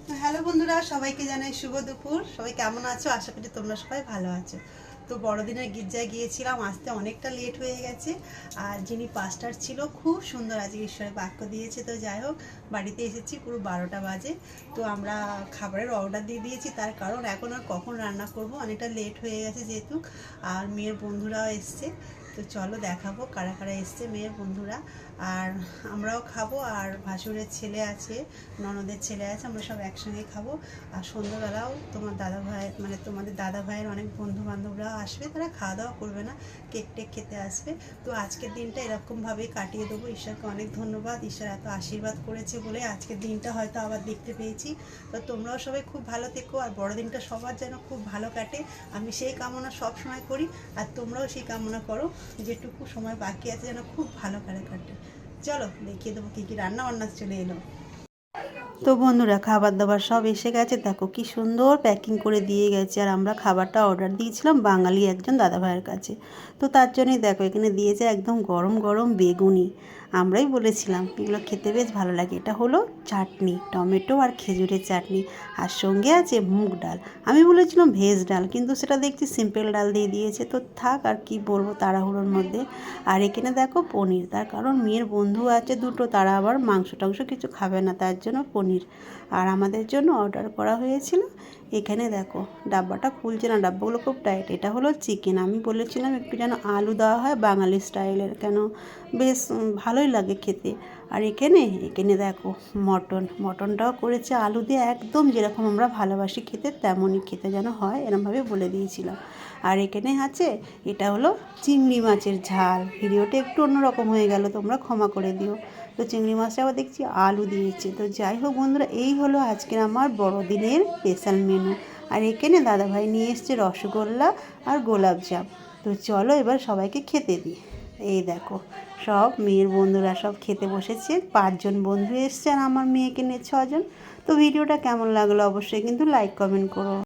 তো হ্যালো বন্ধুরা, সবাইকে জানাই শুভ দুপুর। সবাই কেমন আছো? আশা করি তোমরা সবাই ভালো আছো। তো বড়দিনের গির্জায় গিয়েছিলাম, আসতে অনেকটা লেট হয়ে গেছে। আর যিনি পাস্টার ছিল খুব সুন্দর আজকে ঈশ্বরের বাক্য দিয়েছে। তো যাই হোক, বাড়িতে এসেছি পুরো 12টা বাজে। তো আমরা খাবারের অর্ডার দিয়ে দিয়েছি, তার কারণ এখন আর কখন রান্না করব, অনেকটা লেট হয়ে গেছে যেহেতু। আর মেয়ের বন্ধুরাও এসছে, তো চলো দেখাবো কারা কারা এসছে মেয়ের বন্ধুরা। আর আমরাও খাবো, আর ভাসুরের ছেলে আছে, ননদের ছেলে আছে, আমরা সব একসঙ্গে খাবো। আর সন্ধ্যাবেলাও তোমার দাদা ভাই, মানে তোমাদের দাদা ভাইয়ের অনেক বন্ধু বান্ধবরাও আসবে, তারা খাওয়া দাওয়া করবে না, কেক টেক খেতে আসবে। তো আজকের দিনটা এরকমভাবেই কাটিয়ে দেবো। ঈশ্বরকে অনেক ধন্যবাদ, ঈশ্বর এত আশীর্বাদ করেছে বলে আজকের দিনটা হয়তো আবার দেখতে পেয়েছি। তো তোমরাও সবাই খুব ভালো থেকো, আর বড়দিনটা সবার যেন খুব ভালো কাটে, আমি সেই কামনা সব সময় করি। আর তোমরাও সেই কামনা করো, যেটুকু সময় বাকি আছে যেন খুব ভালো করে কাটে। চলো দেখিয়ে দেবো কী কী রান্না বান্না চলে এলো। তো বন্ধুরা, খাবার দাবার সব এসে গেছে, দেখো কি সুন্দর প্যাকিং করে দিয়ে গেছে। আর আমরা খাবারটা অর্ডার দিয়েছিলাম বাঙালি একজন দাদাভাইয়ের কাছে। তো তার জন্যই দেখো এখানে দিয়েছে একদম গরম গরম বেগুনি। আমরাই বলেছিলাম এগুলো খেতে বেশ ভালো লাগে। এটা হলো চাটনি, টমেটো আর খেজুরের চাটনি, আর সঙ্গে আছে মুগ ডাল। আমি বলেছিলাম ভেজ ডাল, কিন্তু সেটা দেখছি সিম্পল ডাল দিয়ে দিয়েছে। তো থাক, আর কি বলবো তাড়াহুড়োর মধ্যে। আর এখানে দেখো পনির, তার কারণ মেয়ের বন্ধু আছে দুটো, তারা আবার মাংস টাংস কিছু খাবে না, তার জন্য পনির। আর আমাদের জন্য অর্ডার করা হয়েছিল। এখানে দেখো ডাব্বাটা খুলছে না, ডাব্বাগুলো খুব টাইট। এটা হলো চিকেন, আমি বলেছিলাম একটু যেন আলু দেওয়া হয় বাঙালি স্টাইলের, কেন বেশ ভালোই লাগে খেতে। আর এখানে এখানে দেখো মটনটাও করেছে আলু দিয়ে, একদম যেরকম আমরা ভালোবাসি খেতে তেমনই খেতে যেন হয়, এরমভাবে বলে দিয়েছিলাম। আর এখানে আছে, এটা হলো চিংড়ি মাছের ঝাল। ভিডিওটা একটু অন্যরকম হয়ে গেল, তোমরা ক্ষমা করে দিও। তো চিংড়ি মাছটা আবার দেখছি আলু দিয়েছে। তো যাই হোক বন্ধুরা, এই হলো আজকের আমার বড়দিনের স্পেশাল মেনু। আর এখানে দাদাভাই নিয়ে এসছে রসগোল্লা আর গোলাপজাম। তো চলো এবার সবাইকে খেতে দিই। এই দেখো সব মেয়ের বন্ধুরা সব খেতে বসেছে, 5জন বন্ধু এসছে আর আমার মেয়েকে নিয়ে 6জন। তো ভিডিওটা কেমন লাগলো অবশ্যই কিন্তু লাইক কমেন্ট করো।